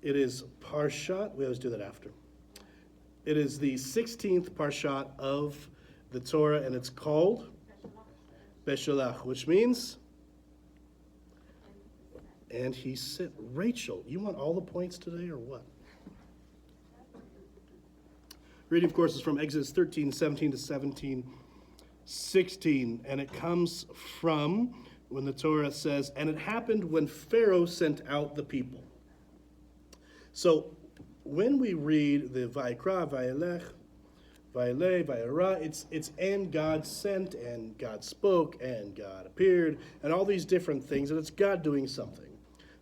It is Parshat. We always do that after. It is the 16th Parshat of the Torah, and it's called BeShelach, which means, and he said, Rachel, you want all the points today or what? Reading, of course, is from Exodus 13:17 to 17:16, and it comes from when the Torah says, and it happened when Pharaoh sent out the people. So when we read the Vayikra, Vayelech, Vayele, Vayera, it's and God sent, and God spoke, and God appeared, and all these different things, and it's God doing something.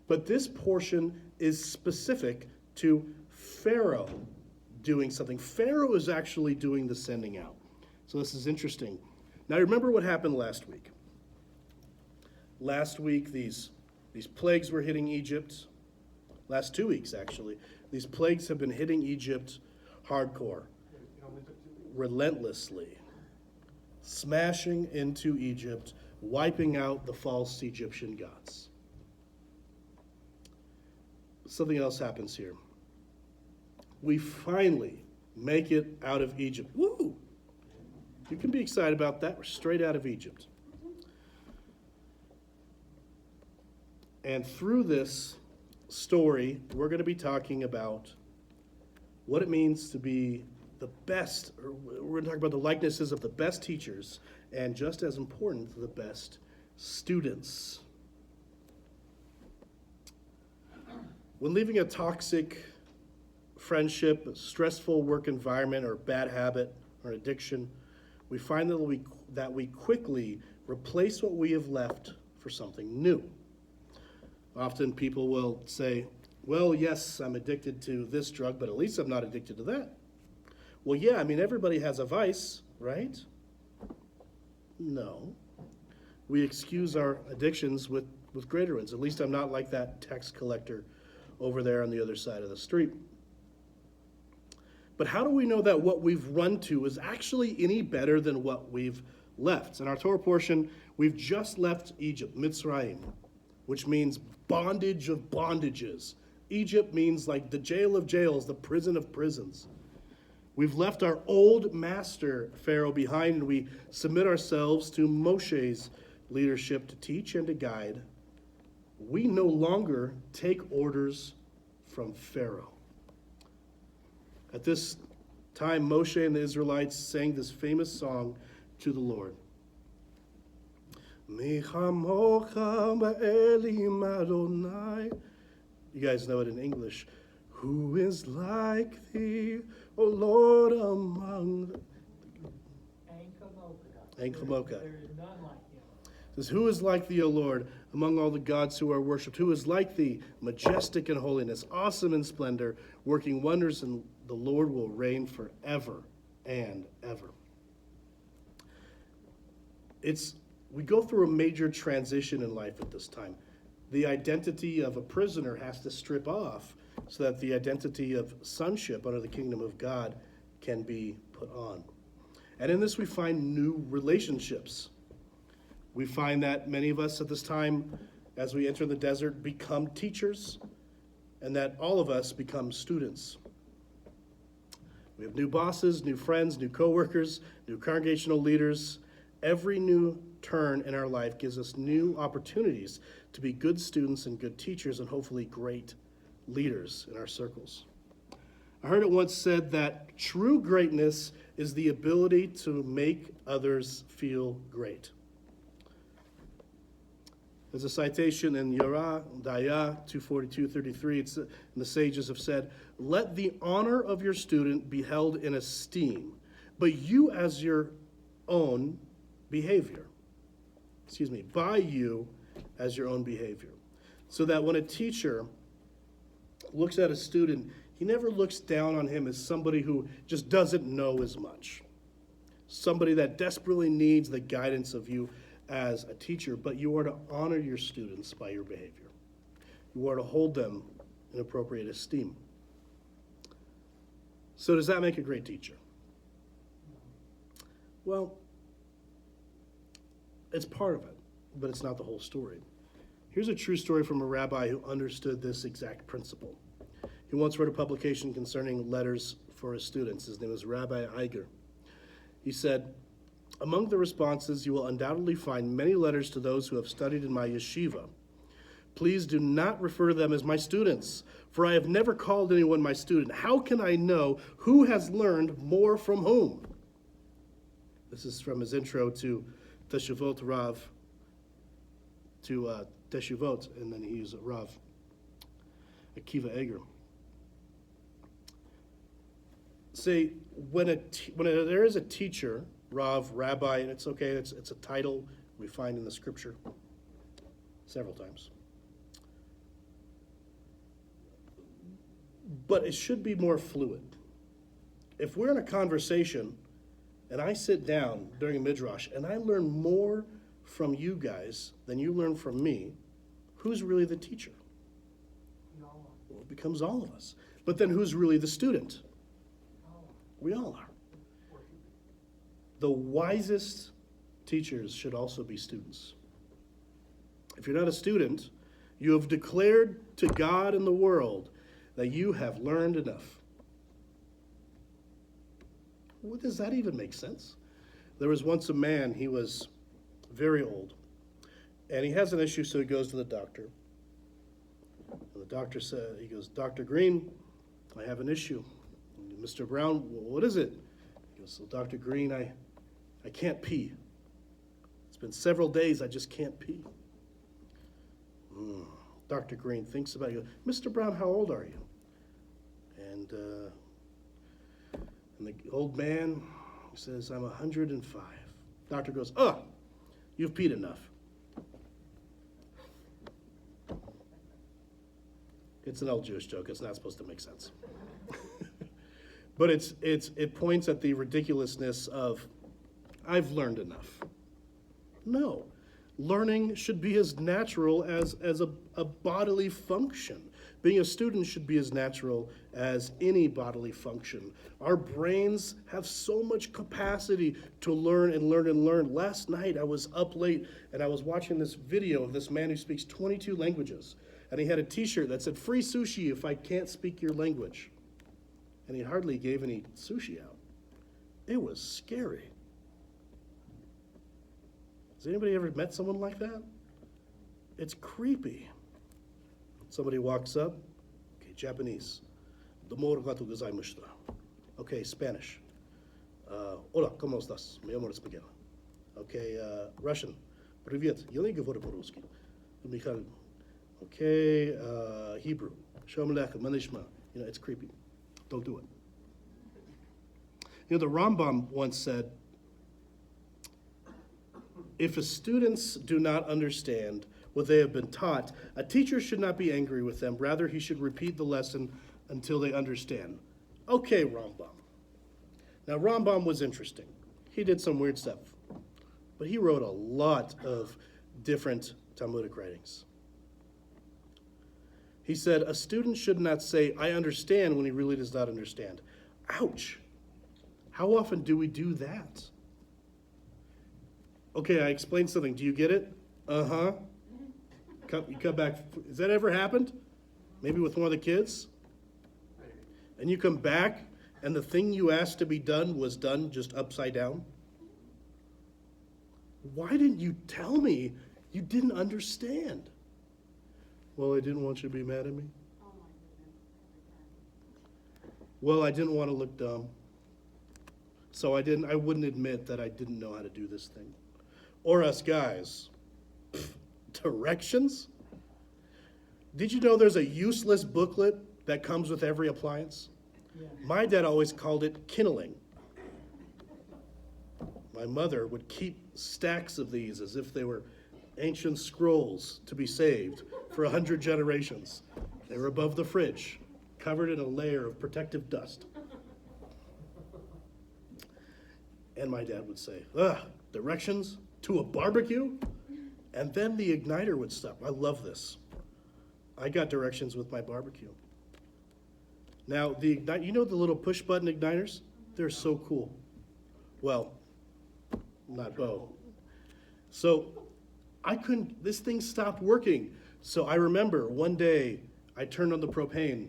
But this portion is specific to Pharaoh doing something. Pharaoh is actually doing the sending out. So this is interesting. Now remember what happened last week. Last week, these plagues were hitting Egypt. Last 2 weeks, actually. These plagues have been hitting Egypt hardcore, relentlessly, smashing into Egypt, wiping out the false Egyptian gods. Something else happens here. We finally make it out of Egypt. Woo! You can be excited about that. We're straight out of Egypt. And through this story, we're going to be talking about what it means to be the best, or we're going to talk about the likenesses of the best teachers, and just as important, the best students. When leaving a toxic friendship, a stressful work environment, or bad habit, or addiction, we find that we quickly replace what we have left for something new. Often people will say, well, yes, I'm addicted to this drug, but at least I'm not addicted to that. Well, yeah, I mean, everybody has a vice, right? No. We excuse our addictions with greater ones. At least I'm not like that tax collector over there on the other side of the street. But how do we know that what we've run to is actually any better than what we've left? In our Torah portion, we've just left Egypt, Mitzrayim, which means bondage of bondages. Egypt means like the jail of jails, the prison of prisons. We've left our old master, Pharaoh, behind, and we submit ourselves to Moshe's leadership to teach and to guide. We no longer take orders from Pharaoh. At this time, Moshe and the Israelites sang this famous song to the Lord. You guys know it in English. Who is like thee, O Lord, among the... Ankamoka. There is none like him. It says, who is like thee, O Lord, among all the gods who are worshipped? Who is like thee, majestic in holiness, awesome in splendor, working wonders, and the Lord will reign forever and ever. We go through a major transition in life at this time. The identity of a prisoner has to strip off so that the identity of sonship under the kingdom of God can be put on. And in this we find new relationships. We find that many of us at this time, as we enter the desert, become teachers, and that all of us become students. We have new bosses, new friends, new coworkers, new congregational leaders. Every new turn in our life gives us new opportunities to be good students and good teachers and hopefully great leaders in our circles. I heard it once said that true greatness is the ability to make others feel great. There's a citation in Yorah, Daya 242:33. And the sages have said, let the honor of your student be held in esteem, but you as your own behavior. By you as your own behavior. So that when a teacher looks at a student, he never looks down on him as somebody who just doesn't know as much. Somebody that desperately needs the guidance of you as a teacher, but you are to honor your students by your behavior. You are to hold them in appropriate esteem. So does that make a great teacher? Well, it's part of it, but it's not the whole story. Here's a true story from a rabbi who understood this exact principle. He once wrote a publication concerning letters for his students. His name is Rabbi Iger. He said, among the responses, you will undoubtedly find many letters to those who have studied in my yeshiva. Please do not refer to them as my students, for I have never called anyone my student. How can I know who has learned more from whom? This is from his intro to Teshuvot Rav, to Teshuvot, and then he used Rav Akiva Eger. Say, when there is a teacher, Rav, Rabbi, and it's okay, it's a title we find in the scripture several times. But it should be more fluid. If we're in a conversation and I sit down during a midrash and I learn more from you guys than you learn from me, who's really the teacher? Well, it becomes all of us. But then who's really the student? We all are. The wisest teachers should also be students. If you're not a student, you have declared to God and the world that you have learned enough. What does that even make sense? There was once a man, he was very old, and he has an issue, so he goes to the doctor. And the doctor said, he goes, Dr. Green, I have an issue. Mr. Brown, what is it? He goes, well, Dr. Green, I can't pee. It's been several days, I just can't pee. Dr. Green thinks about it. He goes, Mr. Brown, how old are you? And the old man says, I'm 105. Doctor goes, oh, you've peed enough. It's an old Jewish joke. It's not supposed to make sense. But it points at the ridiculousness of, I've learned enough. No. Learning should be as natural as a bodily function. Being a student should be as natural as any bodily function. Our brains have so much capacity to learn and learn and learn. Last night I was up late and I was watching this video of this man who speaks 22 languages. And he had a t-shirt that said, free sushi if I can't speak your language. And he hardly gave any sushi out. It was scary. Has anybody ever met someone like that? It's creepy. Somebody walks up, okay, Japanese. Domo arigatou gozaimashita. Okay, Spanish. Hola, ¿cómo estás? Me llamo Spaghetti. Okay, Russian. Привет, я не говорю по-русски. Michael. Okay, Hebrew. Shalom aleichem, manishma. You know, it's creepy. Don't do it. You know, the Rambam once said, if students do not understand what they have been taught, a teacher should not be angry with them. Rather, he should repeat the lesson until they understand. Okay, Rambam. Now, Rambam was interesting. He did some weird stuff. But he wrote a lot of different Talmudic writings. He said, a student should not say, I understand, when he really does not understand. Ouch. How often do we do that? Okay, I explained something. Do you get it? Uh-huh. You come back. Has that ever happened? Maybe with one of the kids? And you come back, and the thing you asked to be done was done just upside down? Why didn't you tell me you didn't understand? Well, I didn't want you to be mad at me. Well, I didn't want to look dumb. So I wouldn't admit that I didn't know how to do this thing. Or us guys. Directions? Did you know there's a useless booklet that comes with every appliance? Yeah. My dad always called it kindling. My mother would keep stacks of these as if they were ancient scrolls to be saved for 100 generations. They were above the fridge, covered in a layer of protective dust. And my dad would say, directions to a barbecue? And then the igniter would stop. I love this. I got directions with my barbecue. Now, you know the little push button igniters? They're so cool. Well, not Bo. So this thing stopped working. So I remember one day I turned on the propane.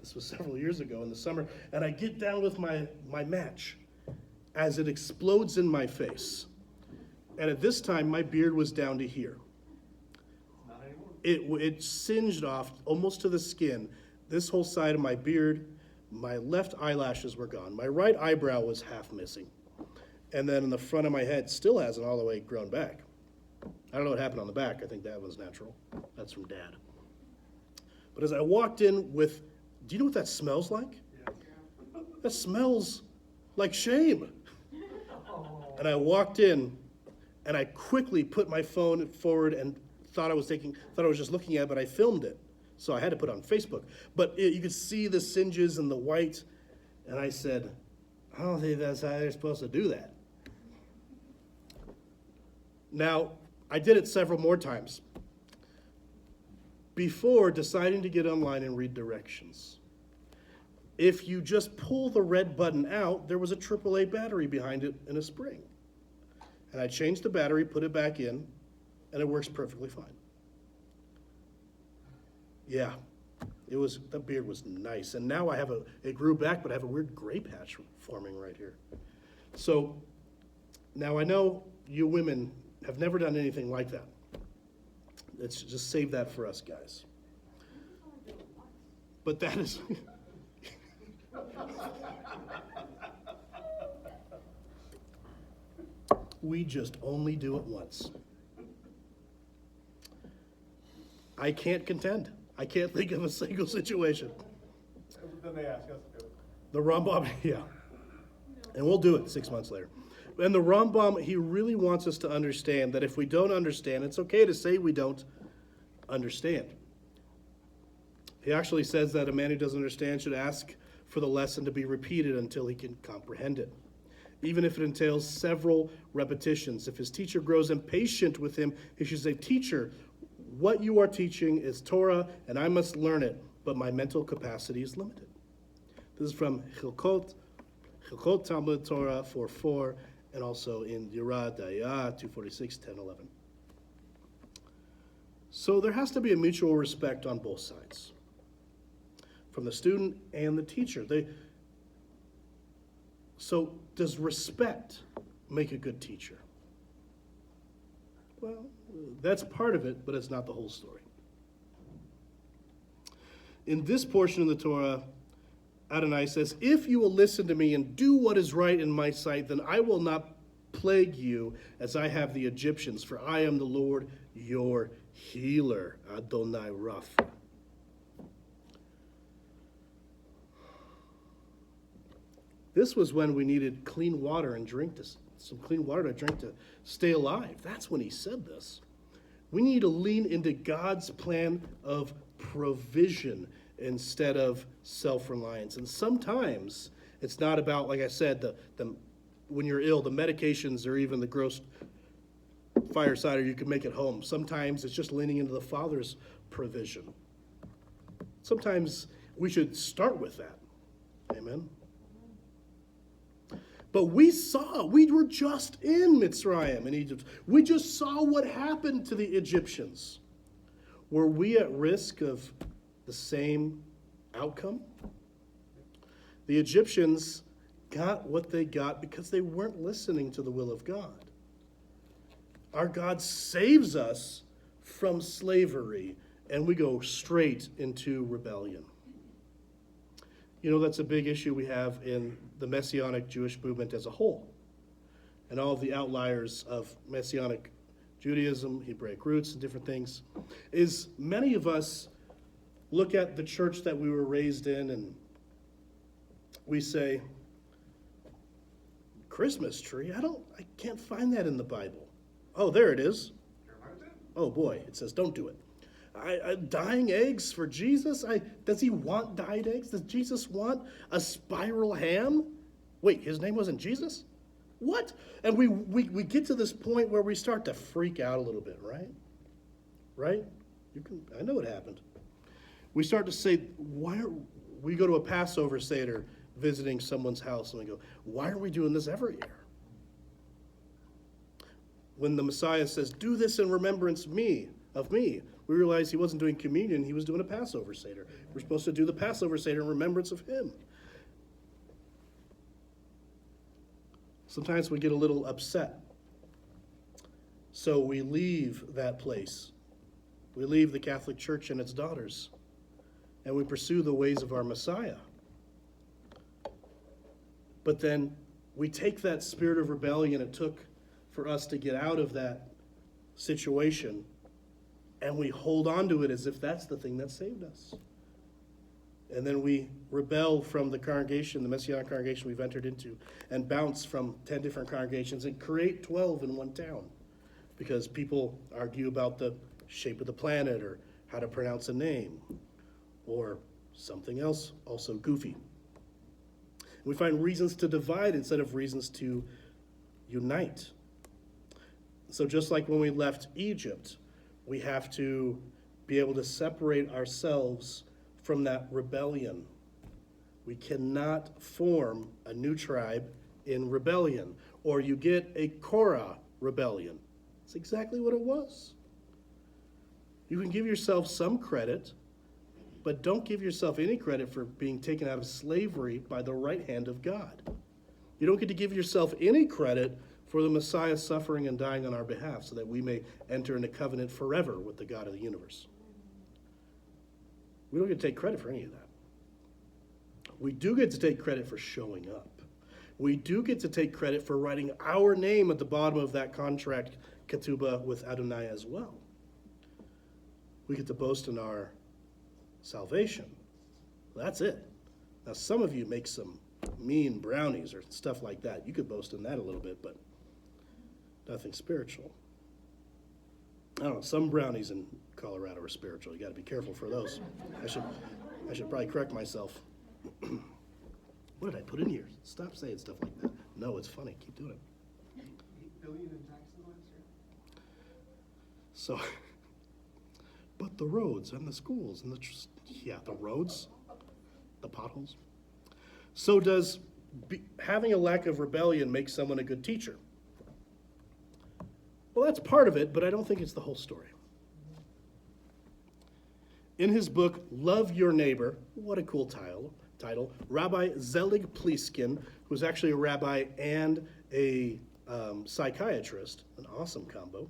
This was several years ago in the summer, and I get down with my match as it explodes in my face. And at this time, my beard was down to here. It singed off almost to the skin. This whole side of my beard, my left eyelashes were gone. My right eyebrow was half missing. And then in the front of my head, still hasn't all the way grown back. I don't know what happened on the back. I think that was natural. That's from Dad. But as I walked in with, do you know what that smells like? Yeah. That smells like shame. And I walked in, and I quickly put my phone forward and thought I was just looking at it, but I filmed it. So I had to put it on Facebook. But you could see the singes and the white, and I said, I don't think that's how they're supposed to do that. Now, I did it several more times before deciding to get online and read directions. If you just pull the red button out, there was a AAA battery behind it in a spring. And I changed the battery, put it back in, and it works perfectly fine. Yeah, the beard was nice. And now it grew back, but I have a weird gray patch forming right here. So now I know you women have never done anything like that. Let's just save that for us guys. But that is... We just only do it once. I can't contend. I can't think of a single situation. Then they ask us to do it. The Rambam, yeah. And we'll do it 6 months later. And the Rambam, he really wants us to understand that if we don't understand, it's okay to say we don't understand. He actually says that a man who doesn't understand should ask for the lesson to be repeated until he can comprehend it, even if it entails several repetitions. If his teacher grows impatient with him, he should say, "Teacher, what you are teaching is Torah, and I must learn it, but my mental capacity is limited." This is from Chilkot Talmud Torah 4:4, and also in Yerah Dayah 246, 10, 11. So there has to be a mutual respect on both sides, from the student and the teacher. So does respect make a good teacher? Well, that's part of it, but it's not the whole story. In this portion of the Torah, Adonai says, "If you will listen to me and do what is right in my sight, then I will not plague you as I have the Egyptians, for I am the Lord your healer." Adonai Rapha. This was when we needed clean water and some clean water to drink to stay alive. That's when he said this. We need to lean into God's plan of provision instead of self-reliance. And sometimes it's not about, like I said, when you're ill, the medications or even the gross fireside, you can make it home. Sometimes it's just leaning into the Father's provision. Sometimes we should start with that. Amen. But we were just in Mitzrayim, in Egypt. We just saw what happened to the Egyptians. Were we at risk of the same outcome? The Egyptians got what they got because they weren't listening to the will of God. Our God saves us from slavery, and we go straight into rebellion. You know, that's a big issue we have in the Messianic Jewish movement as a whole, and all of the outliers of Messianic Judaism, Hebraic roots, and different things, is many of us look at the church that we were raised in and we say, Christmas tree? I can't find that in the Bible. Oh, there it is. Oh boy, it says don't do it. Dying eggs for Jesus? Does he want dyed eggs? Does Jesus want a spiral ham? Wait, his name wasn't Jesus? What? And we get to this point where we start to freak out a little bit, right? Right? I know it happened. We start to say, we go to a Passover Seder visiting someone's house and we go, why are we doing this every year? When the Messiah says, do this in remembrance of me, we we realized he wasn't doing communion, he was doing a Passover Seder. We're supposed to do the Passover Seder in remembrance of him. Sometimes we get a little upset. So we leave that place. We leave the Catholic Church and its daughters, and we pursue the ways of our Messiah. But then we take that spirit of rebellion it took for us to get out of that situation, and we hold on to it as if that's the thing that saved us. And then we rebel from the congregation, the Messianic congregation we've entered into, and bounce from 10 different congregations and create 12 in one town. Because people argue about the shape of the planet or how to pronounce a name or something else also goofy. We find reasons to divide instead of reasons to unite. So just like when we left Egypt, we have to be able to separate ourselves from that rebellion. We cannot form a new tribe in rebellion, or you get a Korah rebellion. It's exactly what it was. You can give yourself some credit, but don't give yourself any credit for being taken out of slavery by the right hand of God. You don't get to give yourself any credit for the Messiah suffering and dying on our behalf so that we may enter into covenant forever with the God of the universe. We don't get to take credit for any of that. We do get to take credit for showing up. We do get to take credit for writing our name at the bottom of that contract ketubah with Adonai as well. We get to boast in our salvation. That's it. Now, some of you make some mean brownies or stuff like that. You could boast in that a little bit, but nothing spiritual. I don't know, some brownies in Colorado are spiritual. You got to be careful for those. I should probably correct myself. What did I put in here? Stop saying stuff like that. No, it's funny. Keep doing it. $8 billion in taxes last year? So, but the roads and the schools and the roads, the potholes. So does having a lack of rebellion make someone a good teacher? Well, that's part of it, but I don't think it's the whole story. In his book, Love Your Neighbor, what a cool title, Rabbi Zelig Pliskin, who's actually a rabbi and a psychiatrist, an awesome combo,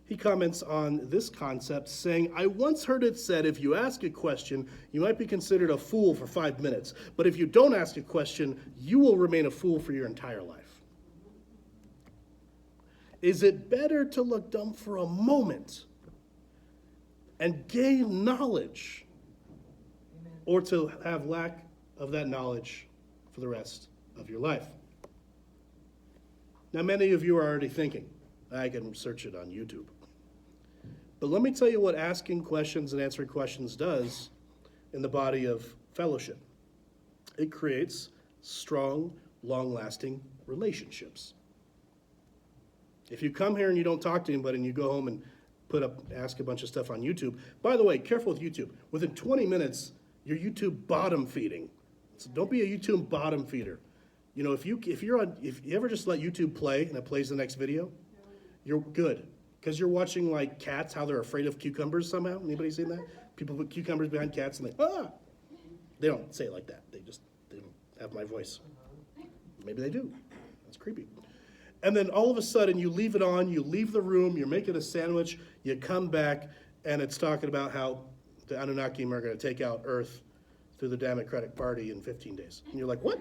he comments on this concept saying, I once heard it said if you ask a question, you might be considered a fool for 5 minutes, but if you don't ask a question, you will remain a fool for your entire life. Is it better to look dumb for a moment and gain knowledge, or to have lack of that knowledge for the rest of your life? Now, many of you are already thinking, I can search it on YouTube. But let me tell you what asking questions and answering questions does in the body of fellowship. It creates strong, long-lasting relationships. If you come here and you don't talk to anybody and you go home and ask a bunch of stuff on YouTube, by the way, careful with YouTube. Within 20 minutes, you're YouTube bottom feeding. So don't be a YouTube bottom feeder. You know, if you ever just let YouTube play and it plays the next video, you're good. Because you're watching like cats, how they're afraid of cucumbers somehow. Anybody seen that? People put cucumbers behind cats and they don't say it like that. They don't have my voice. Maybe they do. That's creepy. And then all of a sudden you leave it on, you leave the room, you're making a sandwich, you come back, and it's talking about how the Anunnakim are going to take out Earth through the Democratic Party in 15 days. And you're like, what?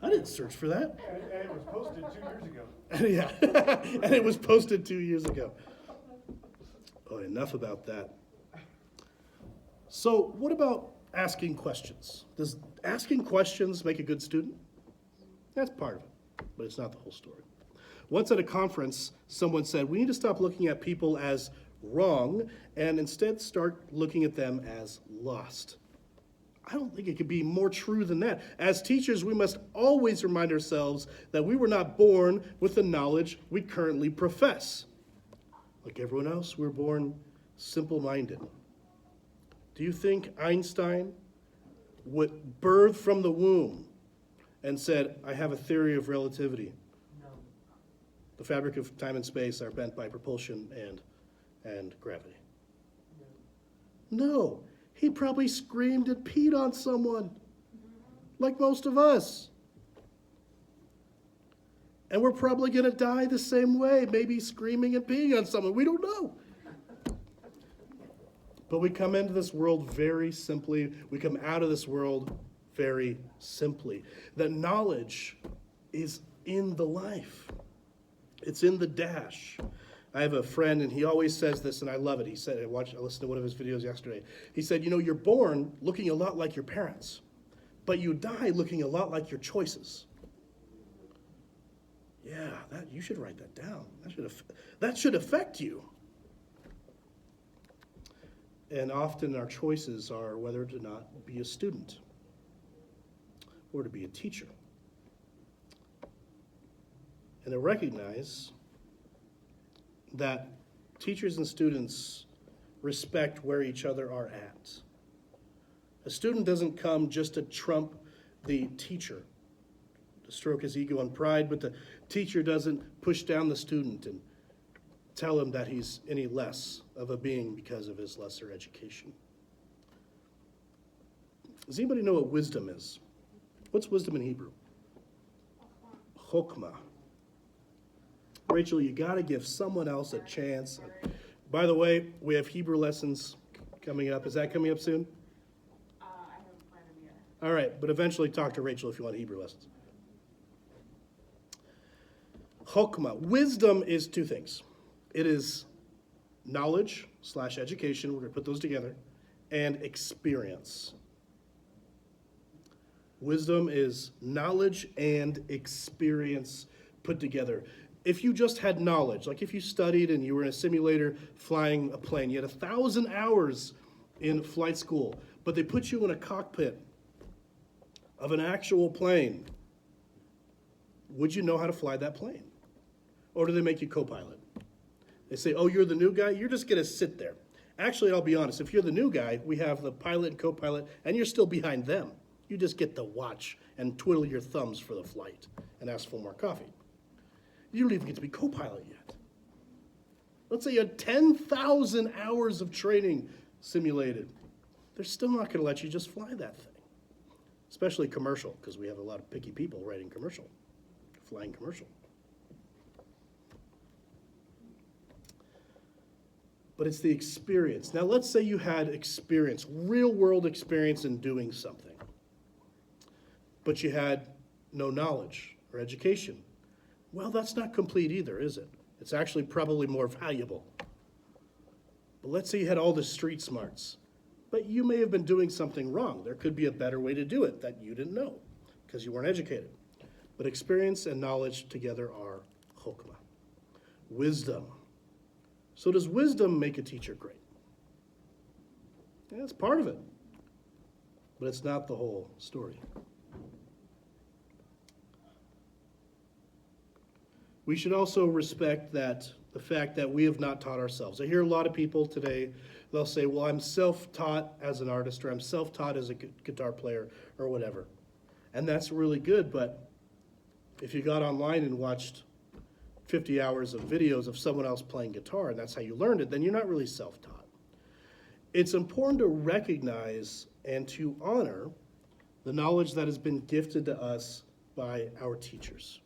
I didn't search for that. And it was posted 2 years ago. Yeah, and it was posted 2 years ago. Oh, enough about that. So what about asking questions? Does asking questions make a good student? That's part of it, but it's not the whole story. Once at a conference, someone said, we need to stop looking at people as wrong and instead start looking at them as lost. I don't think it could be more true than that. As teachers, we must always remind ourselves that we were not born with the knowledge we currently profess. Like everyone else, we're born simple-minded. Do you think Einstein would birth from the womb and said, I have a theory of relativity? No. The fabric of time and space are bent by propulsion and and gravity? No, he probably screamed and peed on someone, like most of us. And we're probably going to die the same way, maybe screaming and peeing on someone. We don't know. But we come into this world very simply. We come out of this world very simply. That knowledge is in the life. It's in the dash. I have a friend, and he always says this, and I love it. He said, I listened to one of his videos yesterday. He said, you're born looking a lot like your parents, but you die looking a lot like your choices. Yeah, you should write that down. That should affect you. And often our choices are whether to not be a student or to be a teacher. And to recognize that teachers and students respect where each other are at. A student doesn't come just to trump the teacher, to stroke his ego and pride, but the teacher doesn't push down the student and tell him that he's any less of a being because of his lesser education. Does anybody know what wisdom is? What's wisdom in Hebrew? Chokmah. Rachel, you got to give someone else a chance. By the way, we have Hebrew lessons coming up. Is that coming up soon? I haven't planned them yet. All right, but eventually talk to Rachel if you want Hebrew lessons. Chokmah. Wisdom is two things. It is knowledge / education, we're going to put those together, and experience. Wisdom is knowledge and experience put together. If you just had knowledge, like if you studied and you were in a simulator flying a plane, you had 1,000 hours in flight school, but they put you in a cockpit of an actual plane, would you know how to fly that plane? Or do they make you co-pilot? They say, oh, you're the new guy? You're just going to sit there. Actually, I'll be honest. If you're the new guy, we have the pilot and co-pilot, and you're still behind them. You just get to watch and twiddle your thumbs for the flight and ask for more coffee. You don't even get to be co-pilot yet. Let's say you had 10,000 hours of training simulated. They're still not going to let you just fly that thing, especially commercial, because we have a lot of picky people writing flying commercial. But it's the experience. Now, let's say you had experience, real-world experience in doing something, but you had no knowledge or education. Well, that's not complete either, is it? It's actually probably more valuable. But let's say you had all the street smarts, but you may have been doing something wrong. There could be a better way to do it that you didn't know because you weren't educated. But experience and knowledge together are chokmah, wisdom. So does wisdom make a teacher great? Yeah, it's part of it, but it's not the whole story. We should also respect the fact that we have not taught ourselves. I hear a lot of people today, they'll say, well, I'm self-taught as an artist, or I'm self-taught as a guitar player, or whatever. And that's really good, but if you got online and watched 50 hours of videos of someone else playing guitar, and that's how you learned it, then you're not really self-taught. It's important to recognize and to honor the knowledge that has been gifted to us by our teachers.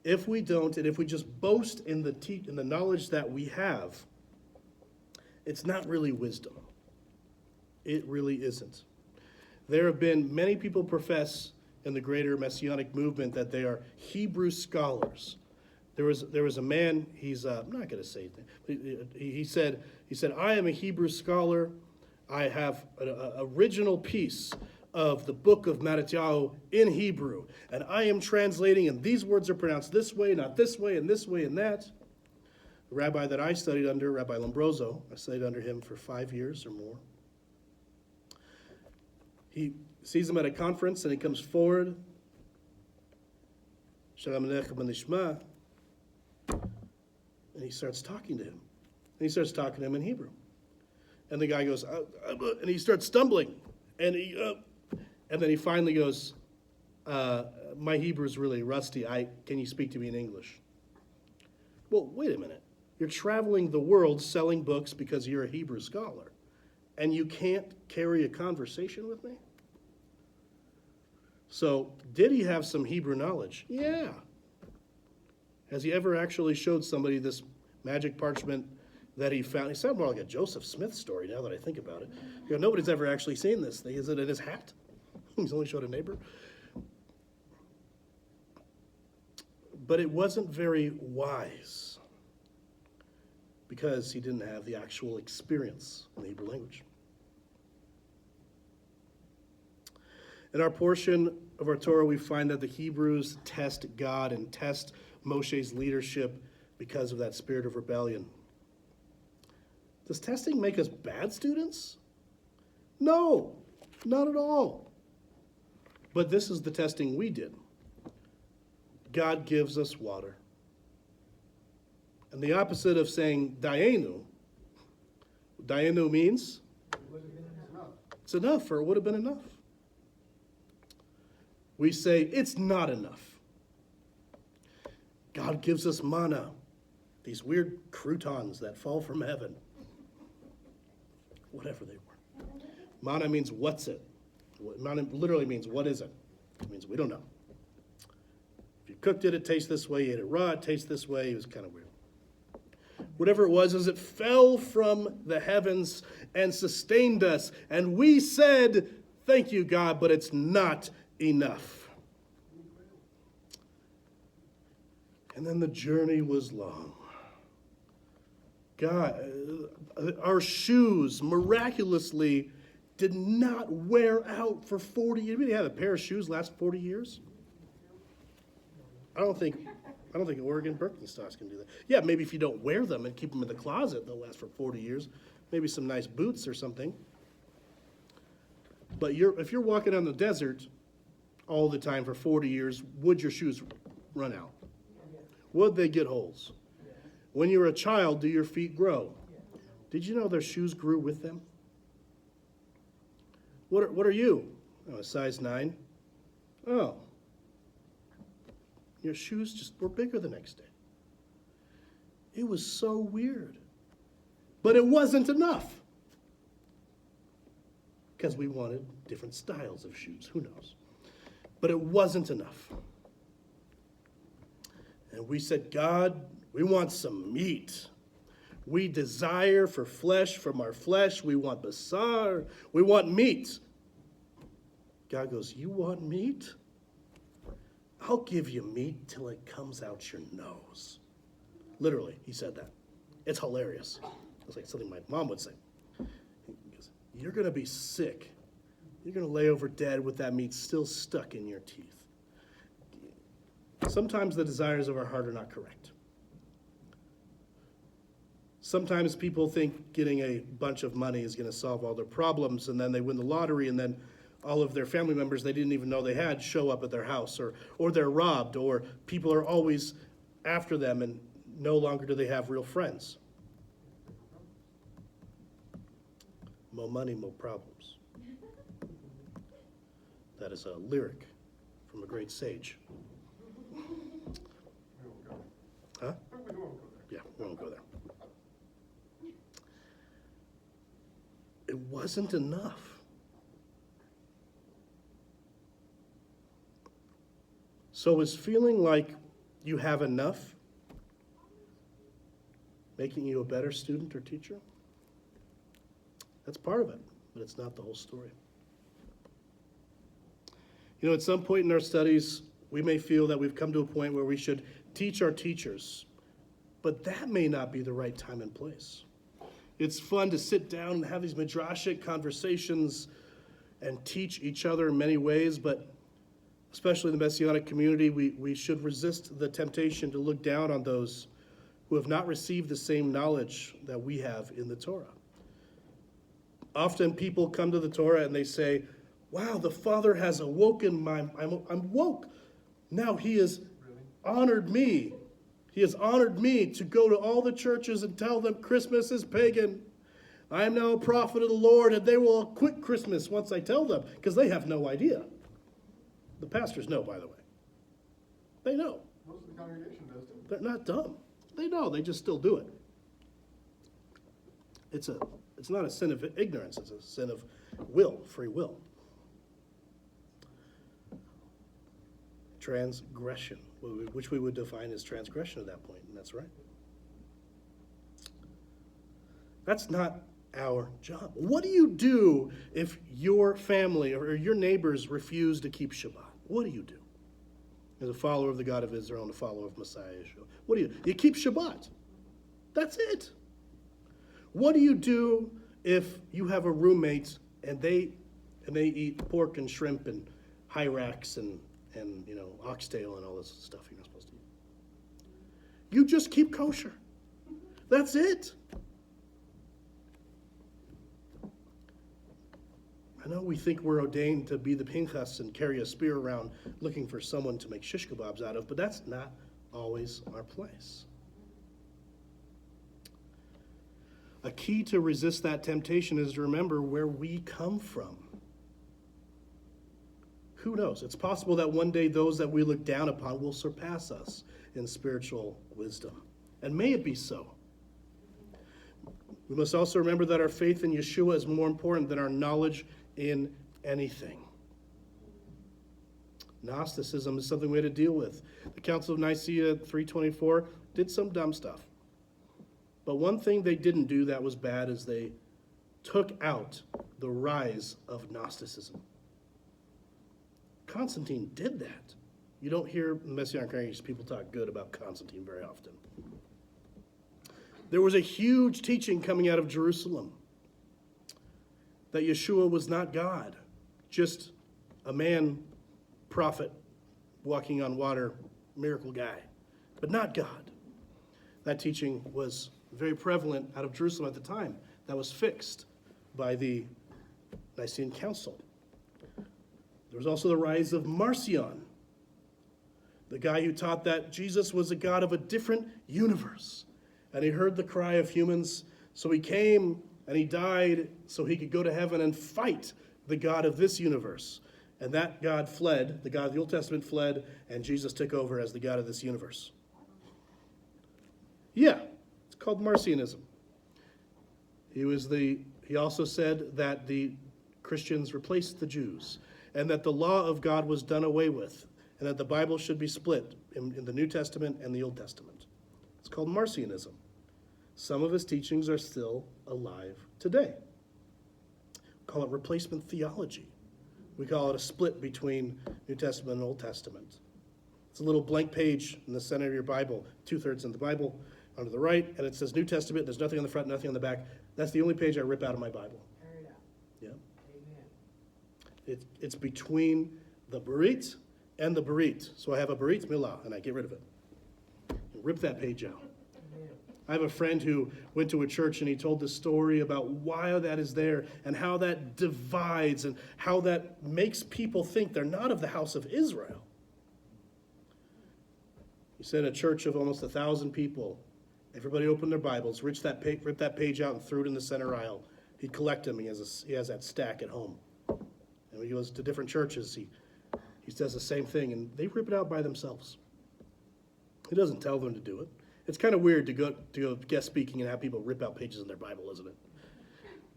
If we don't, and if we just boast in the knowledge that we have, it's not really wisdom. It really isn't. There have been many people profess in the greater Messianic movement that they are Hebrew scholars. There was a man, I'm not going to say it, but he said, I am a Hebrew scholar. I have an original piece of the book of Mattatyahu in Hebrew, and I am translating, and these words are pronounced this way, not this way, and that. The rabbi that I studied under, Rabbi Lombroso, I studied under him for 5 years or more. He sees him at a conference, and he comes forward. Shalom aleichem nishma. And he starts talking to him. And he starts talking to him in Hebrew. And the guy goes, and he starts stumbling. And then he finally goes, my Hebrew is really rusty. Can you speak to me in English? Well, wait a minute. You're traveling the world selling books because you're a Hebrew scholar, and you can't carry a conversation with me? So, did he have some Hebrew knowledge? Yeah. Has he ever actually showed somebody this magic parchment that he found? It sounds more like a Joseph Smith story now that I think about it. Nobody's ever actually seen this thing. Is it in his hat? He's only showed a neighbor. But it wasn't very wise because he didn't have the actual experience in the Hebrew language. In our portion of our Torah, we find that the Hebrews test God and test Moshe's leadership because of that spirit of rebellion. Does testing make us bad students? No, not at all. But this is the testing we did. God gives us water. And the opposite of saying dayenu means it's enough, or it would have been enough. We say it's not enough. God gives us manna, these weird croutons that fall from heaven. Whatever they were. Manna means what's it? Manna literally means what is it? It means we don't know. If you cooked it, it tastes this way. You ate it raw, it tastes this way. It was kind of weird. Whatever it was, as it fell from the heavens and sustained us. And we said, thank you, God, but it's not enough. And then the journey was long. God, our shoes miraculously did not wear out for 40 years. We had a pair of shoes last 40 years. I don't think Oregon Birkenstocks can do that. Yeah, maybe if you don't wear them and keep them in the closet, they'll last for 40 years. Maybe some nice boots or something. But if you're walking on the desert all the time for 40 years, would your shoes run out? Would they get holes? When you're a child, do your feet grow? Did you know their shoes grew with them? What are you? Oh, a size 9. Oh. Your shoes just were bigger the next day. It was so weird. But it wasn't enough. Because we wanted different styles of shoes. Who knows? But it wasn't enough. And we said, God, we want some meat. We desire for flesh from our flesh. We want basar. We want meat. God goes, you want meat? I'll give you meat till it comes out your nose. Literally, he said that. It's hilarious. It's like something my mom would say. He goes, you're going to be sick. You're going to lay over dead with that meat still stuck in your teeth. Sometimes the desires of our heart are not correct. Sometimes people think getting a bunch of money is going to solve all their problems, and then they win the lottery, and then all of their family members they didn't even know they had show up at their house, or they're robbed, or people are always after them, and no longer do they have real friends. More money, more problems. That is a lyric from a great sage. Huh? Yeah, we won't go there. It wasn't enough. So is feeling like you have enough making you a better student or teacher? That's part of it, but it's not the whole story. You know, at some point in our studies, we may feel that we've come to a point where we should teach our teachers, but that may not be the right time and place. It's fun to sit down and have these midrashic conversations and teach each other in many ways, but especially in the Messianic community, we should resist the temptation to look down on those who have not received the same knowledge that we have in the Torah. Often people come to the Torah and they say, wow, the Father has awoken I'm woke. Now he has honored me. He has honored me to go to all the churches and tell them Christmas is pagan. I am now a prophet of the Lord, and they will quit Christmas once I tell them, because they have no idea. The pastors know, by the way. They know. Most of the congregation does too. They're not dumb. They know. They just still do it. It's not a sin of ignorance, it's a sin of will, free will. Transgression, which we would define as transgression at that point, and that's right. That's not our job. What do you do if your family or your neighbors refuse to keep Shabbat? What do you do? As a follower of the God of Israel and a follower of Messiah Yeshua. What do you do? You keep Shabbat. That's it. What do you do if you have a roommate and they eat pork and shrimp and hyrax and oxtail and all this stuff you're not supposed to eat? You just keep kosher. That's it. I know we think we're ordained to be the Pinchas and carry a spear around looking for someone to make shish kebabs out of, but that's not always our place. A key to resist that temptation is to remember where we come from. Who knows? It's possible that one day those that we look down upon will surpass us in spiritual wisdom. And may it be so. We must also remember that our faith in Yeshua is more important than our knowledge in anything. Gnosticism is something we had to deal with. The Council of Nicaea 324 did some dumb stuff. But one thing they didn't do that was bad is they took out the rise of Gnosticism. Constantine did that. You don't hear Messianic congregations people talk good about Constantine very often. There was a huge teaching coming out of Jerusalem that Yeshua was not God, just a man, prophet, walking on water, miracle guy, but not God. That teaching was very prevalent out of Jerusalem at the time. That was fixed by the Nicene Council. There was also the rise of Marcion, the guy who taught that Jesus was a God of a different universe. And he heard the cry of humans, so he came and he died so he could go to heaven and fight the God of this universe. And that God fled, the God of the Old Testament fled, and Jesus took over as the God of this universe. Yeah, it's called Marcionism. He also said that the Christians replaced the Jews, and that the law of God was done away with, and that the Bible should be split in the New Testament and the Old Testament. It's called Marcionism. Some of his teachings are still alive today. We call it replacement theology. We call it a split between New Testament and Old Testament. It's a little blank page in the center of your Bible, 2/3 in the Bible, on the right, and it says New Testament. There's nothing on the front, nothing on the back. That's the only page I rip out of my Bible. Yeah. It's between the Berit and the Berit. So I have a Berit Milah, and I get rid of it. Rip that page out. I have a friend who went to a church and he told the story about why that is there and how that divides and how that makes people think they're not of the house of Israel. He said a church of almost 1,000 people, everybody opened their Bibles, ripped that page out and threw it in the center aisle. He'd collect them. He has that stack at home. And when he goes to different churches, he does the same thing, and they rip it out by themselves. He doesn't tell them to do it. It's kind of weird to go guest speaking and have people rip out pages in their Bible, isn't it?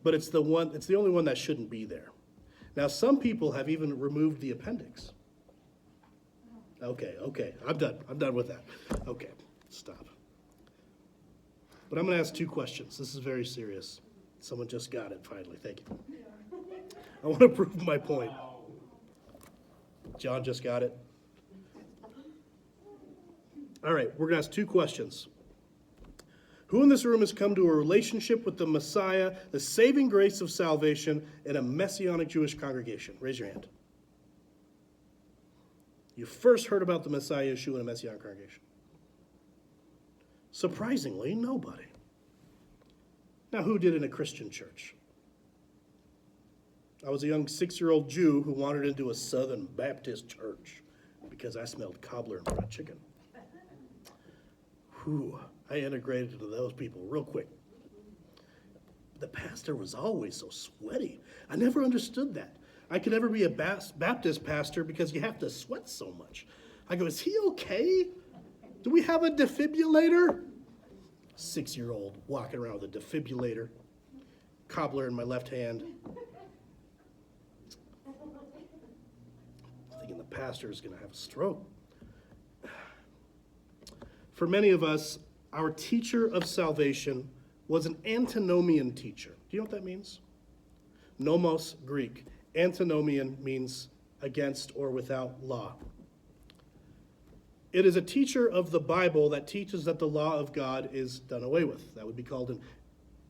But it's the only one that shouldn't be there. Now, some people have even removed the appendix. Okay, I'm done with that. Okay, stop. But I'm going to ask 2 questions. This is very serious. Someone just got it, finally. Thank you. I want to prove my point. John just got it. All right, we're going to ask 2 questions. Who in this room has come to a relationship with the Messiah, the saving grace of salvation, in a Messianic Jewish congregation? Raise your hand. You first heard about the Messiah Yeshua in a Messianic congregation. Surprisingly, nobody. Now, who did in a Christian church? I was a young 6-year-old Jew who wandered into a Southern Baptist church because I smelled cobbler and fried chicken. Whew, I integrated into those people real quick. The pastor was always so sweaty. I never understood that. I could never be a Baptist pastor because you have to sweat so much. I go, is he okay? Do we have a defibrillator? 6-year-old walking around with a defibrillator. cobbler in my left hand. Thinking the pastor is going to have a stroke. For many of us, our teacher of salvation was an antinomian teacher. Do you know what that means? Nomos, Greek. Antinomian means against or without law. It is a teacher of the Bible that teaches that the law of God is done away with. That would be called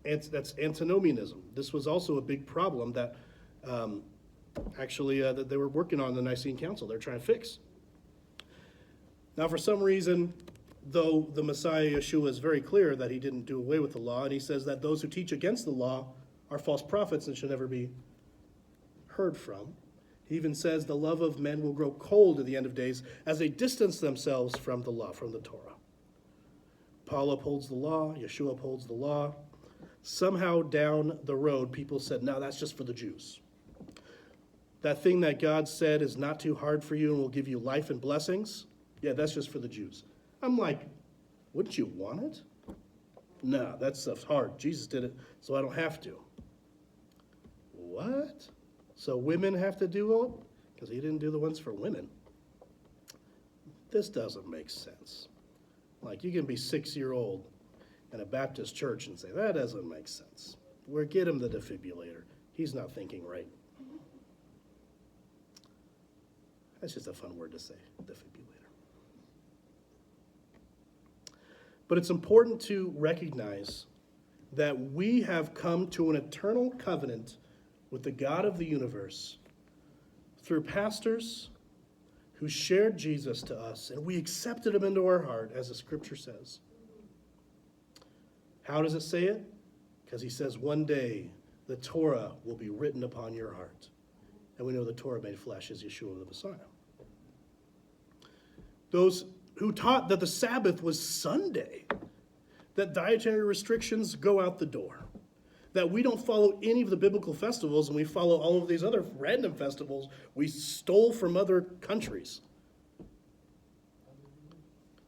that's antinomianism. This was also a big problem that that they were working on in the Nicene Council. They're trying to fix. Now, for some reason, though the Messiah Yeshua is very clear that he didn't do away with the law, and he says that those who teach against the law are false prophets and should never be heard from. He even says the love of men will grow cold at the end of days as they distance themselves from the law, from the Torah. Paul upholds the law, Yeshua upholds the law. Somehow down the road, people said, no, that's just for the Jews. That thing that God said is not too hard for you and will give you life and blessings, yeah, that's just for the Jews. I'm like, wouldn't you want it? No, that stuff's hard. Jesus did it, so I don't have to. What? So women have to do it? Because he didn't do the ones for women. This doesn't make sense. Like, you can be 6-year-old in a Baptist church and say, that doesn't make sense. Get him the defibrillator. He's not thinking right. That's just a fun word to say, defibrillator. But it's important to recognize that we have come to an eternal covenant with the God of the universe through pastors who shared Jesus to us, and we accepted him into our heart, as the scripture says. How does it say it? Because he says one day the Torah will be written upon your heart. And we know the Torah made flesh is Yeshua the Messiah. Those who taught that the Sabbath was Sunday, that dietary restrictions go out the door, that we don't follow any of the biblical festivals and we follow all of these other random festivals we stole from other countries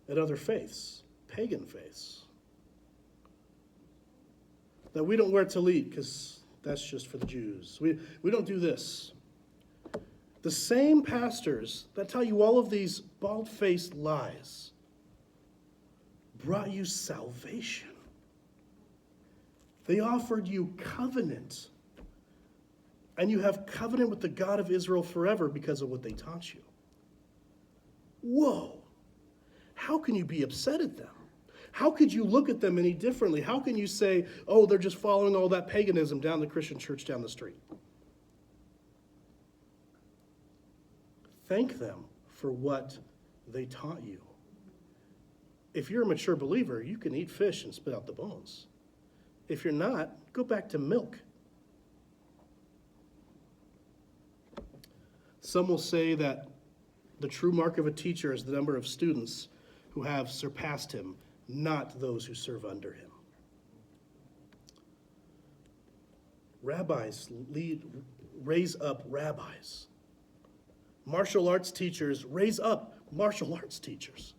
and other faiths, pagan faiths. That we don't wear tallit because that's just for the Jews. We don't do this. The same pastors that tell you all of these bald-faced lies brought you salvation. They offered you covenant. And you have covenant with the God of Israel forever because of what they taught you. Whoa. How can you be upset at them? How could you look at them any differently? How can you say, oh, they're just following all that paganism down the Christian church down the street? Thank them for what they taught you. If you're a mature believer, you can eat fish and spit out the bones. If you're not, go back to milk. Some will say that the true mark of a teacher is the number of students who have surpassed him, not those who serve under him. Rabbis raise up rabbis. Martial arts teachers raise up martial arts teachers.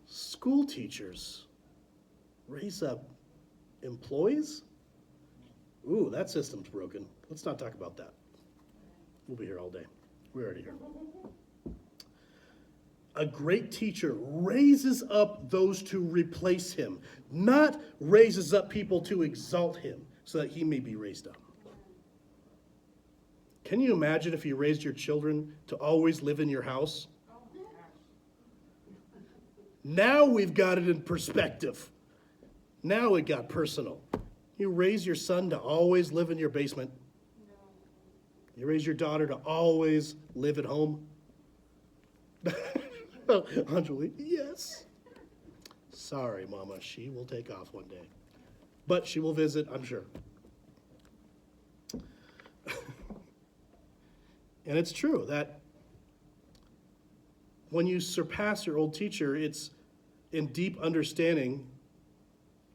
School teachers raise up employees? Ooh, that system's broken. Let's not talk about that. We'll be here all day. We're already here. A great teacher raises up those to replace him, not raises up people to exalt him so that he may be raised up. Can you imagine if you raised your children to always live in your house? Now we've got it in perspective. Now it got personal. You raise your son to always live in your basement. You raise your daughter to always live at home. Anjali, yes. Sorry, Mama, she will take off one day. But she will visit, I'm sure. And it's true that when you surpass your old teacher, it's in deep understanding,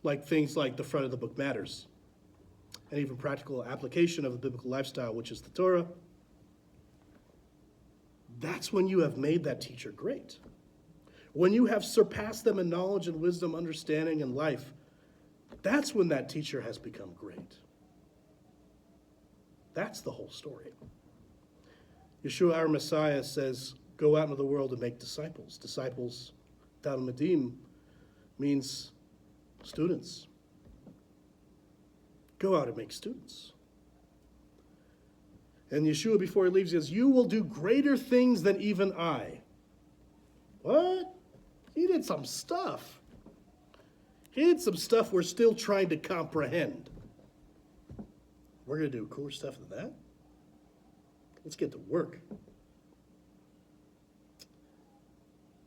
like things like the front of the book matters, and even practical application of the biblical lifestyle, which is the Torah. That's when you have made that teacher great. When you have surpassed them in knowledge and wisdom, understanding, and life, That's when that teacher has become great. That's the whole story. Yeshua, our Messiah, says, go out into the world and make disciples. Disciples, Talmidim, means students. Go out and make students. And Yeshua, before he leaves, says, you will do greater things than even I. What? He did some stuff. He did some stuff we're still trying to comprehend. We're going to do cooler stuff than that? Let's get to work.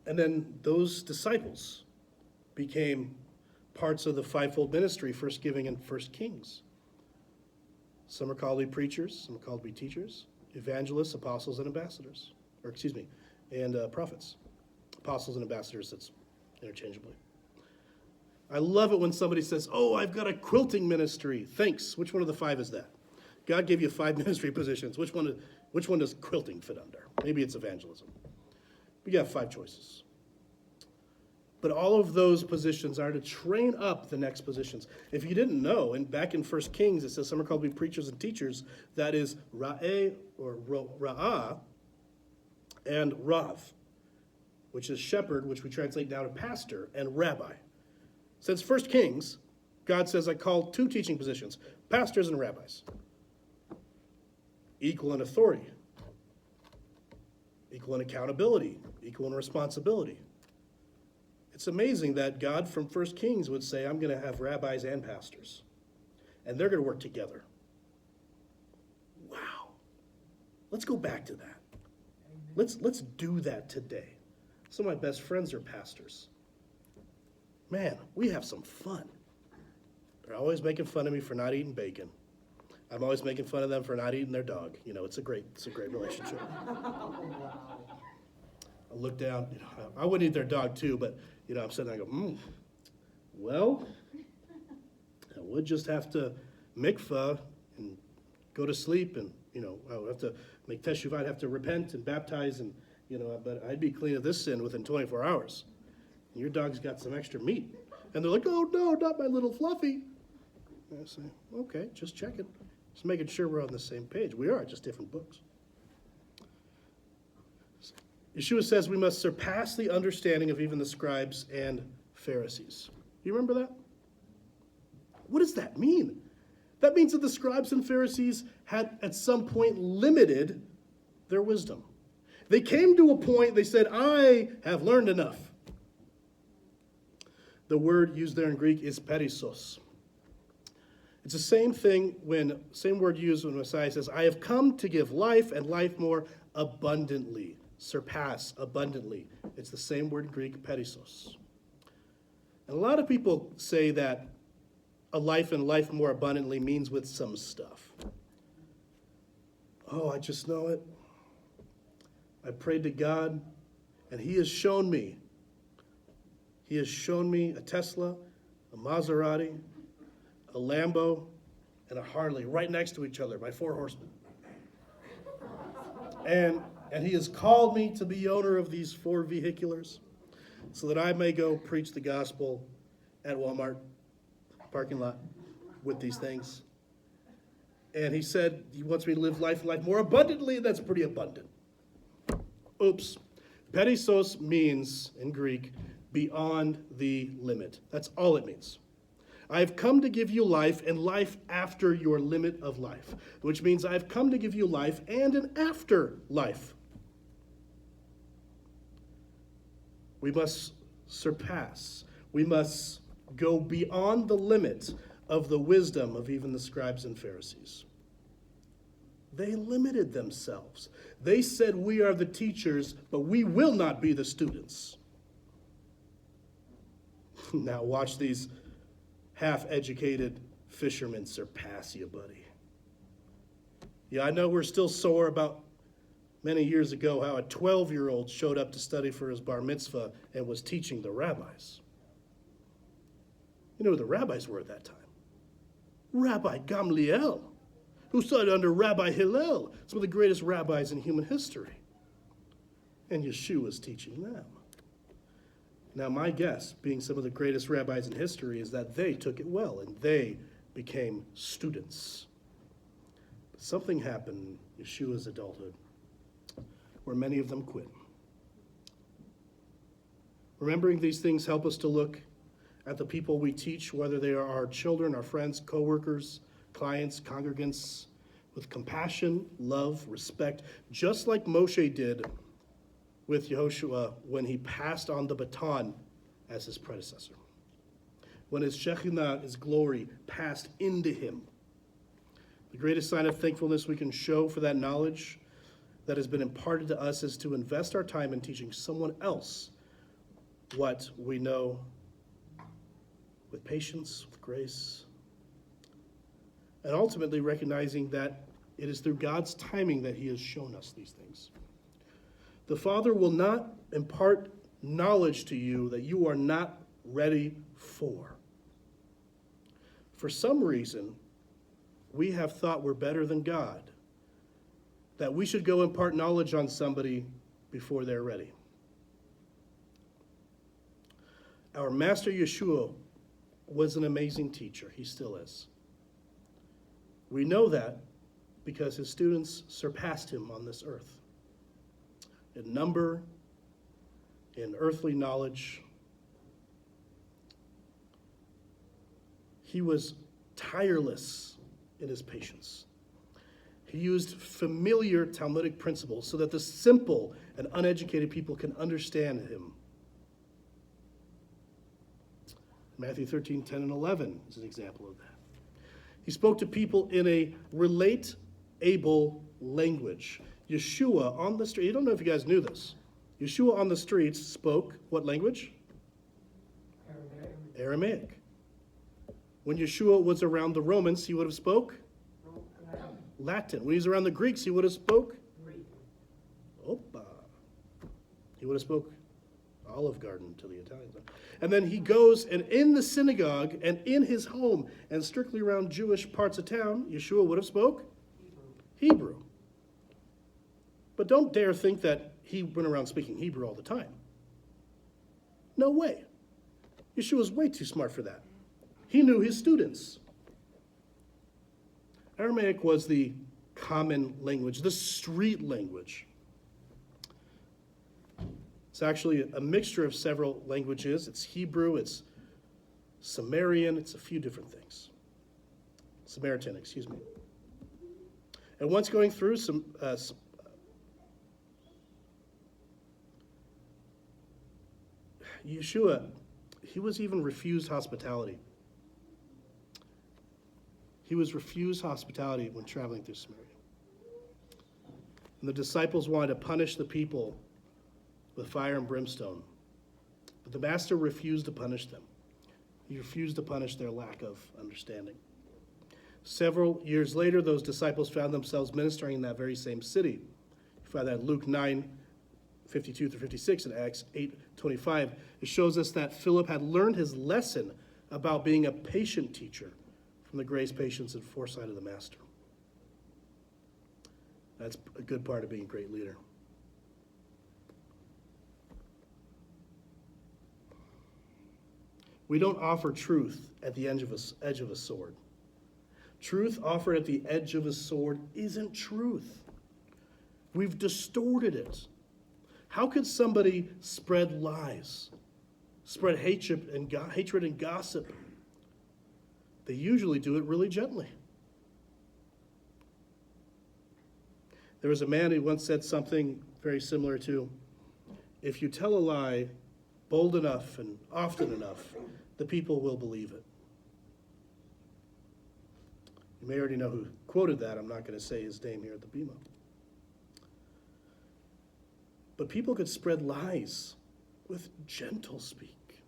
And then those disciples became parts of the fivefold ministry, first giving and first kings. Some are called to be preachers, some are called to be teachers, evangelists, apostles, and ambassadors. And prophets. Apostles and ambassadors, that's interchangeably. I love it when somebody says, oh, I've got a quilting ministry. Thanks. Which one of the 5 is that? God gave you 5 ministry positions. Which one does quilting fit under? Maybe it's evangelism. But you have 5 choices. But all of those positions are to train up the next positions. If you didn't know, and back in 1 Kings, it says some are called to be preachers and teachers. That is Ra'eh or Ra'ah and Rav, which is shepherd, which we translate now to pastor, and rabbi. Since 1 Kings, God says, I called 2 teaching positions, pastors and rabbis. Equal in authority, equal in accountability, equal in responsibility. It's amazing that God from 1 Kings would say, I'm going to have rabbis and pastors, and they're going to work together. Wow. Let's go back to that. Let's do that today. Some of my best friends are pastors. Man, we have some fun. They're always making fun of me for not eating bacon. I'm always making fun of them for not eating their dog. You know, it's a great relationship. I look down, I wouldn't eat their dog too, but I'm sitting there and I go, well, I would just have to mikvah and go to sleep, and I would have to make teshuvah, I'd have to repent and baptize, and but I'd be clean of this sin within 24 hours. And your dog's got some extra meat. And they're like, oh no, not my little Fluffy. And I say, okay, just checking. Just making sure we're on the same page. We are, just different books. Yeshua says we must surpass the understanding of even the scribes and Pharisees. You remember that? What does that mean? That means that the scribes and Pharisees had at some point limited their wisdom. They came to a point, they said, I have learned enough. The word used there in Greek is perissos. It's the same word used when Messiah says, I have come to give life and life more abundantly. Surpass, abundantly. It's the same word in Greek, perissos. And a lot of people say that a life and life more abundantly means with some stuff. Oh, I just know it. I prayed to God, and He has shown me. He has shown me a Tesla, a Maserati, a Lambo, and a Harley right next to each other, my 4 horsemen. And He has called me to be owner of these 4 vehiculars so that I may go preach the gospel at Walmart parking lot with these things. And He said He wants me to live life more abundantly, and that's pretty abundant. Oops. Perissos means, in Greek, beyond the limit. That's all it means. I have come to give you life and life after your limit of life, which means I have come to give you life and an afterlife. We must surpass. We must go beyond the limit of the wisdom of even the scribes and Pharisees. They limited themselves. They said, we are the teachers, but we will not be the students. Now watch these half-educated fishermen surpass you, buddy. Yeah, I know we're still sore about many years ago how a 12-year-old showed up to study for his bar mitzvah and was teaching the rabbis. You know who the rabbis were at that time? Rabbi Gamliel, who studied under Rabbi Hillel, some of the greatest rabbis in human history. And Yeshua is teaching them. Now, my guess, being some of the greatest rabbis in history, is that they took it well and they became students. But something happened in Yeshua's adulthood where many of them quit. Remembering these things help us to look at the people we teach, whether they are our children, our friends, co-workers, clients, congregants, with compassion, love, respect, just like Moshe did with Yehoshua when he passed on the baton as his predecessor. When his Shekhinah, his glory, passed into him. The greatest sign of thankfulness we can show for that knowledge that has been imparted to us is to invest our time in teaching someone else what we know with patience, with grace, and ultimately recognizing that it is through God's timing that he has shown us these things. The Father will not impart knowledge to you that you are not ready for. For some reason, we have thought we're better than God, that we should go impart knowledge on somebody before they're ready. Our Master Yeshua was an amazing teacher. He still is. We know that because his students surpassed him on this earth. In number, in earthly knowledge. He was tireless in his patience. He used familiar Talmudic principles so that the simple and uneducated people can understand him. Matthew 13, 10, and 11 is an example of that. He spoke to people in a relate-able language. Yeshua on the street, I don't know if you guys knew this. Yeshua on the streets spoke what language? Aramaic. When Yeshua was around the Romans, he would have spoke Latin. When he was around the Greeks, he would have spoke Opa. He would have spoke Olive Garden to the Italians. And then he goes, and in the synagogue and in his home and strictly around Jewish parts of town, Yeshua would have spoke Hebrew. But don't dare think that he went around speaking Hebrew all the time. No way. Yeshua was way too smart for that. He knew his students. Aramaic was the common language, the street language. It's actually a mixture of several languages. It's Hebrew, it's Samaritan, it's a few different things. Samaritan, excuse me. And once going through Yeshua, he was even refused hospitality. He was refused hospitality when traveling through Samaria. And the disciples wanted to punish the people with fire and brimstone. But the master refused to punish them. He refused to punish their lack of understanding. Several years later, those disciples found themselves ministering in that very same city. You find that in Luke 9, 52 through 56, and Acts 8, 25. It shows us that Philip had learned his lesson about being a patient teacher from the grace, patience, and foresight of the master. That's a good part of being a great leader. We don't offer truth at the edge of a sword. Truth offered at the edge of a sword isn't truth. We've distorted it. How could somebody spread lies, spread hatred and gossip? They usually do it really gently. There was a man who once said something very similar to, if you tell a lie bold enough and often enough, the people will believe it. You may already know who quoted that. I'm not going to say his name here at the Bema. But people could spread lies with gentle speak.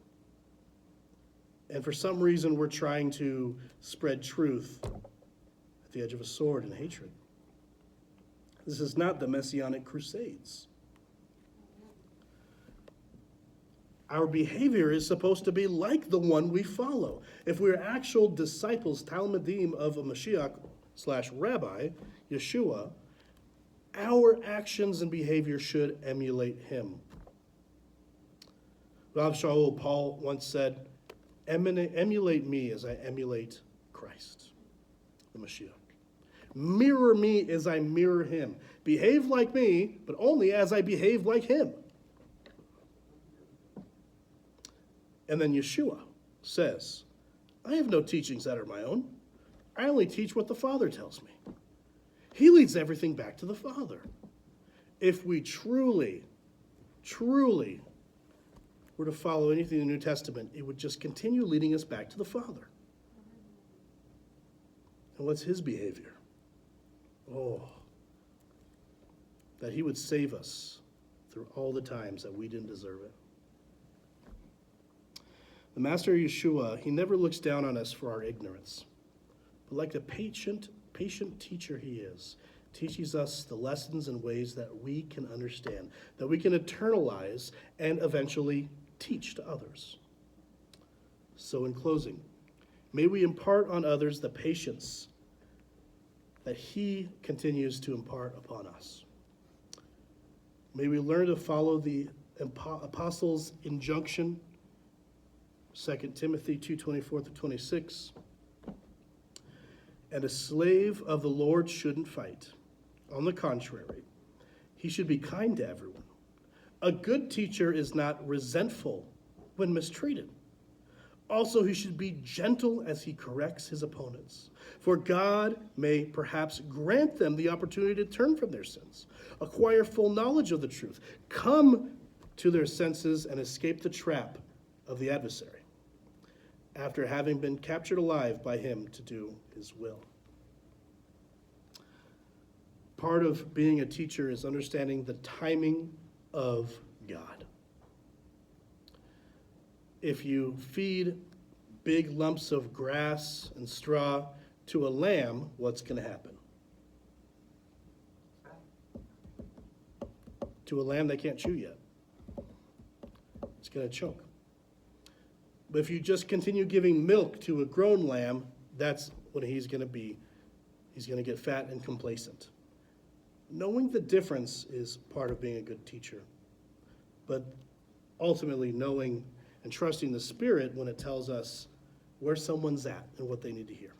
And for some reason, we're trying to spread truth at the edge of a sword and hatred. This is not the Messianic Crusades. Our behavior is supposed to be like the one we follow. If we're actual disciples, Talmudim of a Mashiach/Rabbi, Yeshua, our actions and behavior should emulate him. Rav Shaul Paul once said, emulate me as I emulate Christ, the Mashiach. Mirror me as I mirror him. Behave like me, but only as I behave like him. And then Yeshua says, I have no teachings that are my own. I only teach what the Father tells me. He leads everything back to the Father. If we truly were to follow anything in the New Testament, it would just continue leading us back to the Father. And what's his behavior? Oh, that he would save us through all the times that we didn't deserve it. The Master Yeshua, he never looks down on us for our ignorance, but like the patient teacher he is, teaches us the lessons and ways that we can understand, that we can internalize and eventually teach to others. So in closing, may we impart on others the patience that he continues to impart upon us. May we learn to follow the apostles' injunction, 2 Timothy 2:24-26. And a slave of the Lord shouldn't fight. On the contrary, he should be kind to everyone. A good teacher is not resentful when mistreated. Also, he should be gentle as he corrects his opponents. For God may perhaps grant them the opportunity to turn from their sins, acquire full knowledge of the truth, come to their senses, and escape the trap of the adversary, after having been captured alive by him to do his will. Part of being a teacher is understanding the timing of God. If you feed big lumps of grass and straw to a lamb, what's going to happen? To a lamb that can't chew yet, it's going to choke. But if you just continue giving milk to a grown lamb, that's when he's going to get fat and complacent. Knowing the difference is part of being a good teacher. But ultimately knowing and trusting the Spirit when it tells us where someone's at and what they need to hear.